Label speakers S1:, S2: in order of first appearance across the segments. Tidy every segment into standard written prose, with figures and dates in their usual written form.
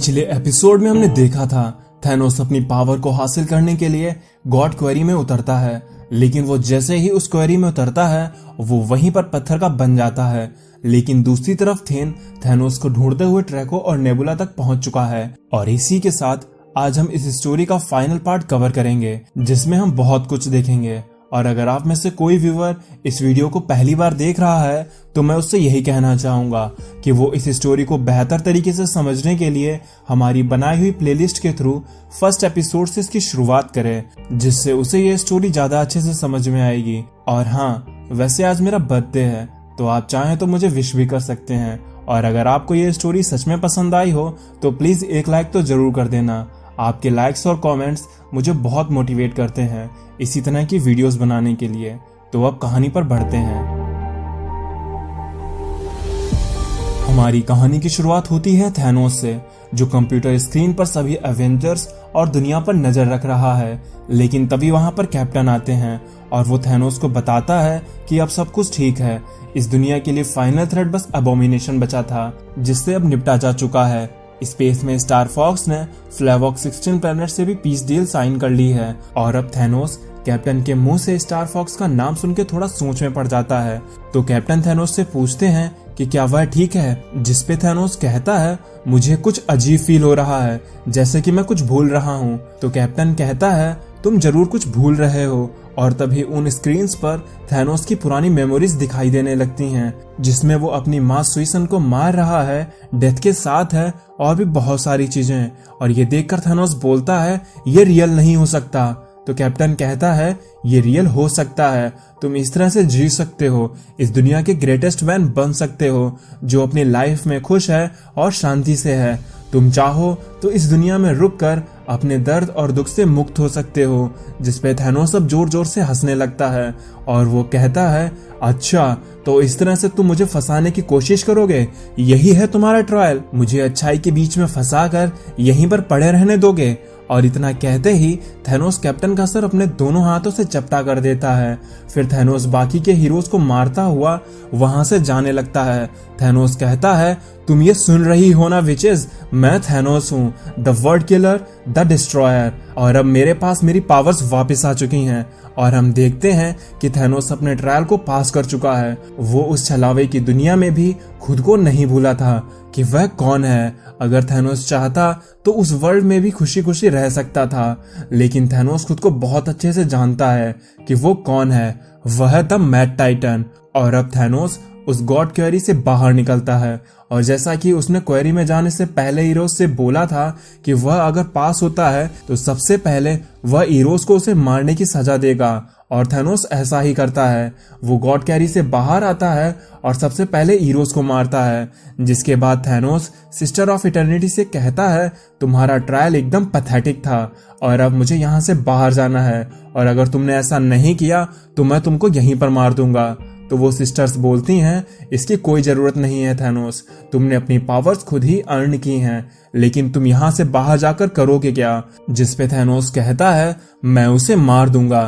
S1: पिछले एपिसोड में हमने देखा था थैनोस अपनी पावर को हासिल करने के लिए गॉड क्वेरी में उतरता है, लेकिन वो जैसे ही उस क्वेरी में उतरता है वो वहीं पर पत्थर का बन जाता है। लेकिन दूसरी तरफ थेन थैनोस को ढूंढते हुए ट्रैको और नेबुला तक पहुंच चुका है। और इसी के साथ आज हम इस स्टोरी का फाइनल पार्ट कवर करेंगे जिसमें हम बहुत कुछ देखेंगे। और अगर आप में से कोई व्यूअर इस वीडियो को पहली बार देख रहा है तो मैं उससे यही कहना चाहूंगा कि वो इस स्टोरी को बेहतर तरीके से समझने के लिए हमारी बनाई हुई प्लेलिस्ट के थ्रू फर्स्ट एपिसोड से इसकी शुरुआत करे, जिससे उसे ये स्टोरी ज्यादा अच्छे से समझ में आएगी। और हाँ, वैसे आज मेरा बर्थडे है तो आप चाहें तो मुझे विश भी कर सकते हैं। और अगर आपको ये स्टोरी सच में पसंद आई हो तो प्लीज एक लाइक तो जरूर कर देना। आपके लाइक्स और कमेंट्स मुझे बहुत मोटिवेट करते हैं इसी तरह की वीडियोस बनाने के लिए। तो अब कहानी पर बढ़ते हैं। हमारी कहानी की शुरुआत होती है थैनोस से, जो कंप्यूटर स्क्रीन पर सभी एवेंजर्स और दुनिया पर नजर रख रहा है। लेकिन तभी वहां पर कैप्टन आते हैं और वो थैनोस को बताता है कि अब सब कुछ ठीक है। इस दुनिया के लिए फाइनल थ्रेट बस अबोमिनेशन बचा था, जिससे अब निपटा जा चुका है। स्पेस में स्टार फॉक्स ने फ्लेवॉक 16 प्लैनेट से भी पीस डील साइन कर ली है। और अब थैनोस कैप्टन के मुंह से स्टार फॉक्स का नाम सुन के थोड़ा सोच में पड़ जाता है। तो कैप्टन थैनोस से पूछते हैं कि क्या वह ठीक है, जिसपे थैनोस कहता है मुझे कुछ अजीब फील हो रहा है, जैसे कि मैं कुछ भूल रहा हूँ। तो कैप्टन कहता है तुम जरूर कुछ भूल रहे हो। और तभी उन स्क्रीन्स पर थैनोस की पुरानी मेमोरीज दिखाई देने लगती हैं, जिसमें वो अपनी माँ सुइसन को मार रहा है, डेथ के साथ है और भी बहुत सारी चीजें। और ये देखकर थैनोस बोलता है ये रियल नहीं हो सकता। तो कैप्टन कहता है ये रियल हो सकता है, तुम इस तरह से जी सकते हो, इस दुनिया के ग्रेटेस्ट मैन बन सकते हो जो अपनी लाइफ में खुश है और शांति से है। तुम चाहो तो इस दुनिया में रुककर अपने दर्द और दुख से मुक्त हो सकते हो। जिसपे थैनोस अब जोर जोर से हंसने लगता है और वो कहता है अच्छा, तो इस तरह से तुम मुझे फंसाने की कोशिश करोगे, यही है तुम्हारा ट्रायल, मुझे अच्छाई के बीच में फंसाकर यहीं पर पड़े रहने दोगे। और इतना कहते ही थैनोस कैप्टन का सर अपने दोनों हाथों से चपटा कर देता है। फिर थैनोस बाकी के हीरोज को मारता हुआ वहां से जाने लगता है। थैनोस कहता है तुम ये सुन रही हो ना विचेस, मैं थैनोस हूँ, the world killer, the destroyer. और अब मेरे पास मेरी पावर्स वापस आ चुकी हैं। और हम देखते हैं कि थैनोस अपने ट्रायल को पास कर चुका है। वो उस छलावे की दुनिया में भी खुद को नहीं भूला था कि वह कौन है। अगर थैनोस चाहता तो उस वर्ल्ड में भी खुशी खुशी रह सकता था, लेकिन थैनोस खुद को बहुत अच्छे से जानता है कि वो कौन है, वह द मैड टाइटन। और अब थैनोस उस गॉड क्वेरी से बाहर निकलता है। और जैसा कि उसने क्वेरी में जाने से पहले हीरोज से बोला था कि वह अगर पास होता है तो सबसे पहले वह हीरोज को उसे मारने की सजा देगा। और थैनोस ऐसा ही करता है, वो गॉड क्वेरी से बाहर आता है और सबसे पहले हीरोज को मारता है। जिसके बाद थैनोस सिस्टर ऑफ इटर्निटी से कहता है तुम्हारा ट्रायल एकदम पैथेटिक था और अब मुझे यहाँ से बाहर जाना है, और अगर तुमने ऐसा नहीं किया तो मैं तुमको यहीं पर मार दूंगा। तो वो सिस्टर्स बोलती हैं इसकी कोई जरूरत नहीं है थैनोस, तुमने अपनी पावर्स खुद ही अर्न की हैं, लेकिन तुम यहाँ से बाहर जाकर करोगे क्या। जिसपे थैनोस कहता है मैं उसे मार दूंगा।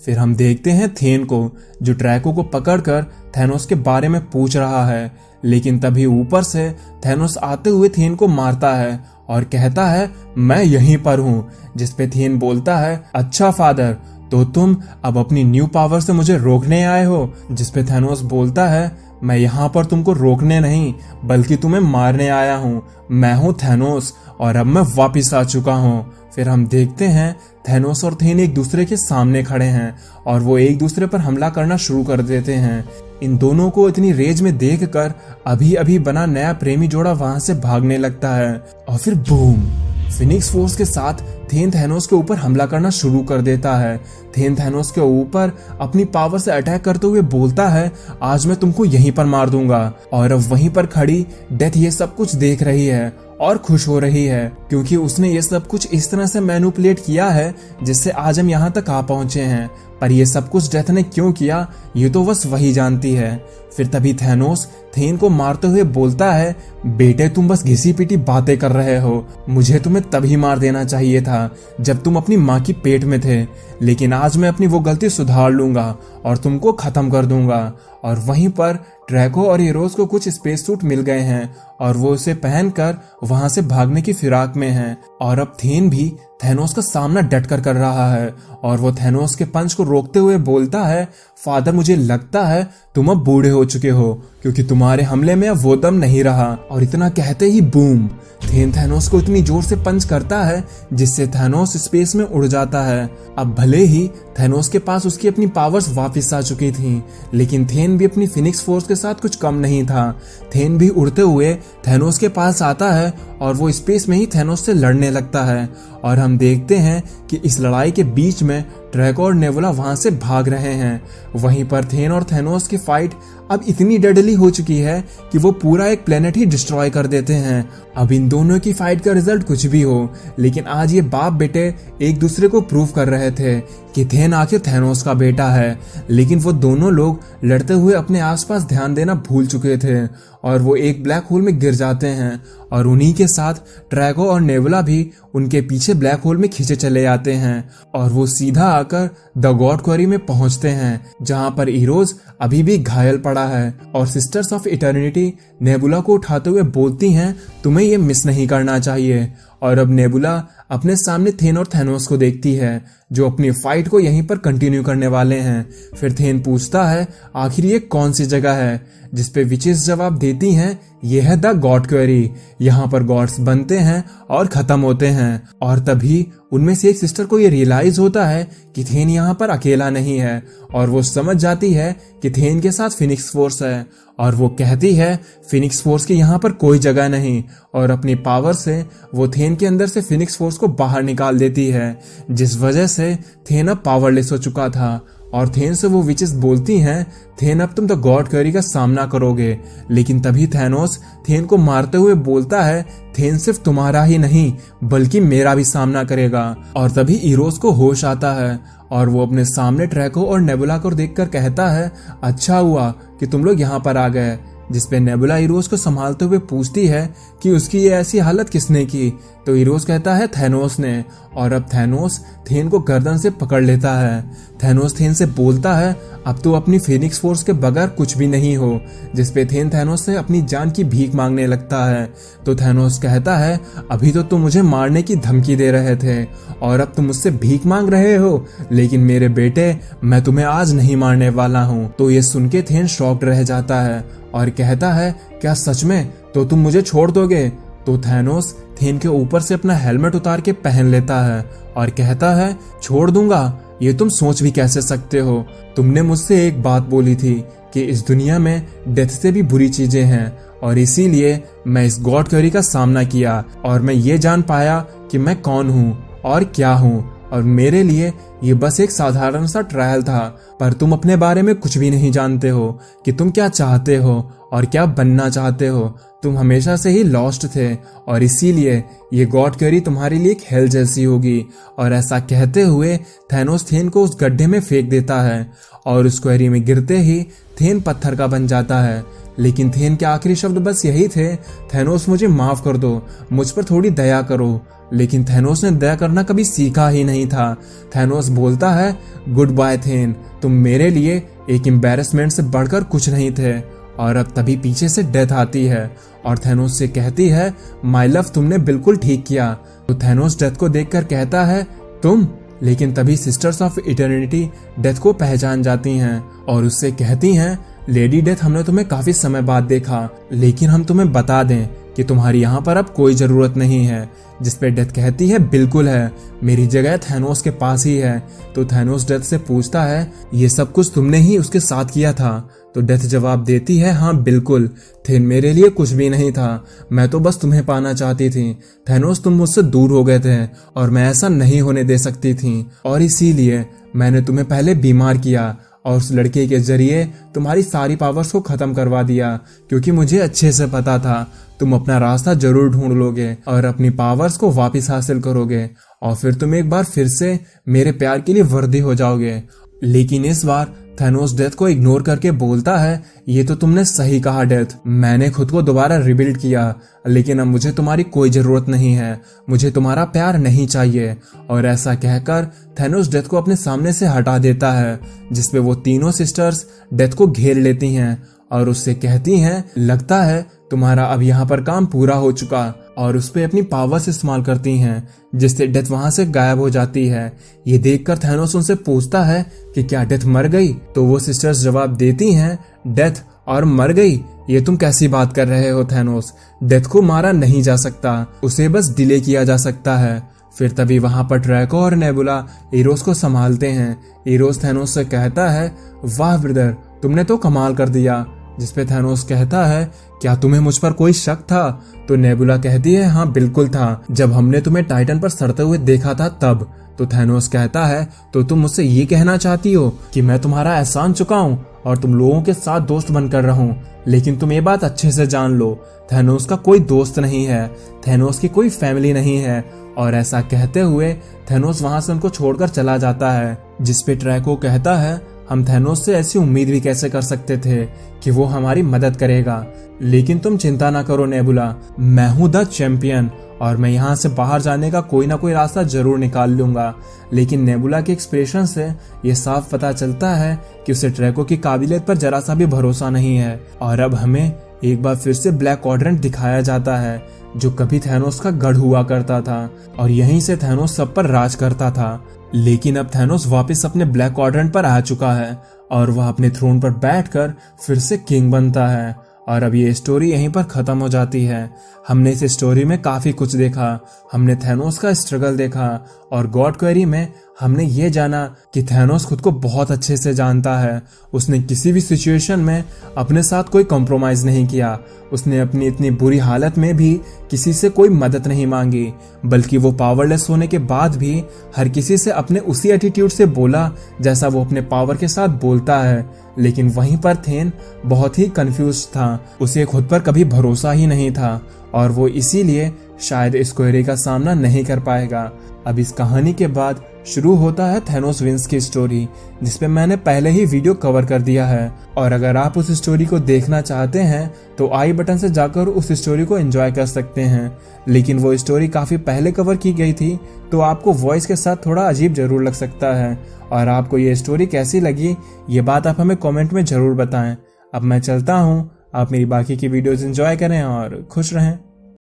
S1: फिर हम देखते हैं थेन को, जो ट्रैको को पकड़कर थैनोस के बारे में पूछ रहा है। लेकिन तभी ऊपर से थैनोस आते हुए थेन को मारता है और कहता है मैं यहीं पर हूँ। जिसपे थेन बोलता है अच्छा फादर, तो तुम अब अपनी न्यू पावर से मुझे रोकने आए हो। जिसपे थैनोस बोलता है मैं यहाँ पर तुमको रोकने नहीं बल्कि तुम्हें मारने आया हूँ, मैं हूँ थैनोस और अब मैं वापिस आ चुका हूँ। फिर हम देखते हैं थैनोस और थेन एक दूसरे के सामने खड़े हैं और वो एक दूसरे पर हमला करना शुरू कर देते हैं। इन दोनों को इतनी रेज में देखकर अभी अभी बना नया प्रेमी जोड़ा वहां से भागने लगता है। और फिर बूम, फिनिक्स फोर्स के साथ थेन थैनोस के ऊपर हमला करना शुरू कर देता है। थेन थैनोस के ऊपर अपनी पावर से अटैक करते हुए बोलता है आज मैं तुमको यहीं पर मार दूंगा। और अब वहीं पर खड़ी डेथ ये सब कुछ देख रही है और खुश हो रही है, क्योंकि उसने ये सब कुछ इस तरह से मैनिपुलेट किया है जिससे आज हम यहाँ तक आ पहुंचे हैं। पर ये सब कुछ डेथ ने क्यों किया ये तो बस वही जानती है। फिर तभी थैनोस थेन को मारते हुए बोलता है बेटे तुम बस घिसी पिटी बातें कर रहे हो, मुझे तुम्हें तभी मार देना चाहिए था जब तुम अपनी माँ की पेट में थे, लेकिन आज मैं अपनी वो गलती सुधार लूंगा और तुमको खत्म कर दूंगा। और वहीं पर ट्रैको और हीरोज को कुछ स्पेस सूट मिल गए हैं और वो उसे पहनकर वहां से भागने की फिराक में है। और अब थेन भी थैनोस का सामना डटकर कर रहा है और वो थैनोस के पंच को रोकते हुए बोलता है, फादर मुझे लगता है तुम अब बूढ़े हो चुके हो क्योंकि तुम्हारे हमले में अब वो दम नहीं रहा। और इतना कहते ही बूम, थेन थैनोस को इतनी जोर से पंच करता है जिससे थैनोस स्पेस में उड़ जाता है। अब भले ही थैनोस के पास उसकी अपनी पावर्स वापस आ चुकी थी, लेकिन थेन भी अपनी फिनिक्स फोर्स के साथ कुछ कम नहीं था। थेन भी उड़ते हुए थैनोस के पास आता है और वो स्पेस में ही थैनोस से लड़ने लगता है। और हम देखते हैं कि इस लड़ाई के बीच में ड्रैको और नेबुला वहां से भाग रहे हैं। वहीं पर थेन और थैनोस की फाइट अब इतनी डेडली हो चुकी है कि वो पूरा एक प्लेनेट ही डिस्ट्रॉय कर देते हैं। अब इन दोनों की फाइट का रिजल्ट कुछ भी हो, लेकिन आज ये बाप बेटे एक दूसरे को प्रूव कर रहे थे कि थेन आखिर थैनोस का बेटा है। लेकिन वो दोनों लोग लड़ते हुए अपने आसपास ध्यान देना भूल चुके थे और वो एक ब्लैक होल में गिर जाते हैं। और उन्हीं के साथ ड्रैको और नेबुला भी उनके पीछे ब्लैक होल में खींचे चले जाते हैं और वो सीधा आकर द गॉड क्वेरी में पहुंचते हैं, जहां पर ईरोज अभी भी घायल पड़ा है। और सिस्टर्स ऑफ इटर्निटी नेबुला को उठाते हुए बोलती हैं, तुम्हें ये मिस नहीं करना चाहिए। और अब नेबुला अपने सामने थेन और थैनोस को देखती है जो अपनी फाइट को यहीं पर कंटिन्यू करने वाले हैं। फिर थेन पूछता है, आखिर ये कौन सी जगह है, जिसपे विचेस जवाब देती हैं, यह है द गॉड क्वेरी। यहाँ पर गॉड्स बनते हैं और खत्म होते हैं। और तभी उनमें से एक सिस्टर को ये रियलाइज होता है कि थेन यहाँ पर अकेला नहीं है और वो समझ जाती है कि थेन के साथ फिनिक्स फोर्स है। और वो कहती है फिनिक्स फोर्स की यहाँ पर कोई जगह नहीं, और अपनी पावर से वो थेन के अंदर से फिनिक्स फोर्स को बाहर निकाल देती है, जिस वजह से थेन अब पावरलेस हो चुका था। और थेन से वो विचेस बोलती हैं, थेन अब तुम द गॉड क्वेरी का सामना करोगे। लेकिन तभी थैनोस थेन को मारते हुए बोलता है, थेन सिर्फ तुम्हारा ही नहीं बल्कि मेरा भी सामना करेगा। और तभी ईरोज को होश आता है और वो अपने सामने ड्रैको और नेबुला को देखकर कहता है, अच्छा हुआ कि तुम लोग यहाँ पर आ गए। जिसपे नेबुला ईरोज को संभालते हुए पूछती है कि उसकी ये ऐसी हालत किसने की। तो ईरोज कहता है थैनोस ने। और अब थैनोस थेन को गर्दन से पकड़ लेता है। थैनोस थेन से बोलता है, अब तो अपनी फिनिक्स फोर्स के बगैर कुछ भी नहीं हो। जिसपे थेन थैनोस से अपनी जान की भीख मांगने लगता है। तो थैनोस कहता है, अभी तो तुम मुझे मारने की धमकी दे रहे थे और अब तुम मुझसे भीख मांग रहे हो, लेकिन मेरे बेटे मैं तुम्हें आज नहीं मारने वाला हूँ। तो ये सुन के थेन शॉक्ड रह जाता है और कहता है, क्या सच में? तो तुम मुझे छोड़ दोगे? तो थैनोस थेन के ऊपर से अपना हेलमेट उतार के पहन लेता है और कहता है, छोड़ दूंगा? ये तुम सोच भी कैसे सकते हो? तुमने मुझसे एक बात बोली थी कि इस दुनिया में डेथ से भी बुरी चीजें हैं, और इसीलिए मैं इस गॉड क्वेरी का सामना किया और मैं ये जान पाया कि मैं कौन हूँ और क्या हूँ। और मेरे लिए ये बस एक साधारण सा ट्रायल था, पर तुम अपने बारे में कुछ भी नहीं जानते हो कि तुम क्या चाहते हो और क्या बनना चाहते हो। तुम हमेशा से ही लॉस्ट थे और इसीलिए ये गॉड क्वेरी तुम्हारे लिए एक हेल जैसी होगी। और ऐसा कहते हुए थैनोस थेन को उस गड्ढे में फेंक देता है और उस क्वेरी में गिरते ही थेन पत्थर का बन जाता है। लेकिन थेन के आखिरी शब्द बस यही थे, थैनोस मुझे माफ कर दो, मुझ पर थोड़ी दया करो। लेकिन थैनोस ने दया करना कभी सीखा ही नहीं था। थैनोस बोलता है, गुड बाय थेन, तुम मेरे लिए एक एम्बैरेसमेंट से बढ़कर कुछ नहीं थे। और अब तभी पीछे से डेथ आती है और थैनोस से कहती है, माय लव, तुमने बिल्कुल ठीक किया। तो थैनोस डेथ को देखकर कहता है, तुम? लेकिन तभी सिस्टर्स ऑफ इटर्निटी डेथ को पहचान जाती हैं और उससे कहती हैं, लेडी डेथ, हमने तुम्हें काफी समय बाद देखा, लेकिन हम तुम्हें बता दें कि तुम्हारी यहाँ पर अब कोई जरूरत नहीं है। जिसपे डेथ कहती है, बिल्कुल है, मेरी जगह थैनोस के पास ही है। तो थैनोस डेथ से पूछता है, ये सब कुछ तुमने ही उसके साथ किया था? तो डेथ जवाब देती है, हाँ बिल्कुल, थेन मेरे लिए कुछ भी नहीं था, मैं तो बस तुम्हें पाना चाहती थी। थैनोस, तुम मुझसे दूर हो गए थे और मैं ऐसा नहीं होने दे सकती थी, और इसीलिए मैंने तुम्हें पहले बीमार किया और उस लड़के के जरिए तुम्हारी सारी पावर्स को खत्म करवा दिया, क्योंकि मुझे अच्छे से पता था तुम अपना रास्ता जरूर ढूंढ लोगे और अपनी पावर्स को वापस हासिल करोगे और फिर तुम एक बार फिर से मेरे प्यार के लिए वर्दी हो जाओगे। लेकिन इस बार थैनोस डेथ को इग्नोर करके बोलता है, ये तो तुमने सही कहा डेथ, मैंने खुद को दोबारा रिबिल्ड किया, लेकिन अब मुझे तुम्हारी कोई जरूरत नहीं है, मुझे तुम्हारा प्यार नहीं चाहिए। और ऐसा कहकर थैनोस डेथ को अपने सामने से हटा देता है, जिसपे वो तीनों सिस्टर्स डेथ को घेर लेती हैं और उससे कहती हैं लगता है तुम्हारा अब यहाँ पर काम पूरा हो चुका, और उस पे अपनी पावर्स इस्तेमाल करती हैं जिससे डेथ वहां से गायब हो जाती है। ये देखकर थैनोस उनसे पूछता है कि क्या डेथ मर गई, तो वो सिस्टर्स जवाब देती हैं डेथ और मर गई, ये तुम कैसी बात कर रहे हो थैनोस, डेथ को मारा नहीं जा सकता, उसे बस डिले किया जा सकता है। फिर तभी वहां पर ड्रैको और नेबुला इरोस को संभालते हैं। इरोस थैनोस से कहता है वाह ब्रदर, तुमने तो कमाल कर दिया। जिसपे थैनोस कहता है क्या तुम्हें मुझ पर कोई शक था? तो नेबुला कहती है हाँ बिल्कुल था, जब हमने तुम्हें टाइटन पर सड़ते हुए देखा था तब। तो थैनोस कहता है तो तुम मुझसे ये कहना चाहती हो कि मैं तुम्हारा एहसान चुकाऊं और तुम लोगों के साथ दोस्त बनकर रहूं? लेकिन तुम ये बात अच्छे से जान लो, थैनोस का कोई दोस्त नहीं है, थैनोस की कोई फैमिली नहीं है। और ऐसा कहते हुए थैनोस वहां से उनको छोड़कर चला जाता है। जिसपे ड्रैको कहता है हम थैनोस से ऐसी उम्मीद भी कैसे कर सकते थे कि वो हमारी मदद करेगा, लेकिन तुम चिंता ना करो नेबुला, मैं हूं द चैंपियन और मैं यहाँ से बाहर जाने का कोई ना कोई रास्ता जरूर निकाल लूंगा। लेकिन नेबुला के एक्सप्रेशन से ये साफ पता चलता है कि उसे ड्रैको की काबिलियत पर जरा सा भी भरोसा नहीं है। और अब हमें एक बार फिर से ब्लैक क्वाड्रेंट दिखाया जाता है जो कभी थैनोस का गढ़ हुआ करता था और यहीं से थैनोस सब पर राज करता था। लेकिन अब थैनोस वापस अपने ब्लैक क्वाड्रेंट पर आ चुका है और वह अपने थ्रोन पर बैठकर फिर से किंग बनता है। और अब ये स्टोरी यहीं पर खत्म हो जाती है। हमने इस स्टोरी में काफी कुछ देखा, हमने थैनोस का स्ट्रगल देखा और गॉड क्वेरी में हमने ये जाना कि थैनोस खुद को बहुत अच्छे से जानता है। उसने किसी भी सिचुएशन में अपने साथ कोई कॉम्प्रोमाइज नहीं किया, उसने अपनी इतनी बुरी हालत में भी किसी से कोई मदद नहीं मांगी, बल्कि वो पावरलेस होने के बाद भी हर किसी से अपने उसी एटीट्यूड से बोला जैसा वो अपने पावर के साथ बोलता है। लेकिन वहीं पर थेन बहुत ही कंफ्यूज था, उसे खुद पर कभी भरोसा ही नहीं था और वो इसीलिए शायद इस क्वेरी का सामना नहीं कर पाएगा। अब इस कहानी के बाद शुरू होता है थैनोस विंस की स्टोरी, जिसपे मैंने पहले ही वीडियो कवर कर दिया है। और अगर आप उस स्टोरी को देखना चाहते हैं तो आई बटन से जाकर उस स्टोरी को एंजॉय कर सकते हैं। लेकिन वो स्टोरी काफी पहले कवर की गई थी तो आपको वॉइस के साथ थोड़ा अजीब जरूर लग सकता है। और आपको ये स्टोरी कैसी लगी ये बात आप हमें कमेंट में जरूर बताएं। अब मैं चलता हूँ, आप मेरी बाकी की वीडियोस एंजॉय करें और खुश रहें।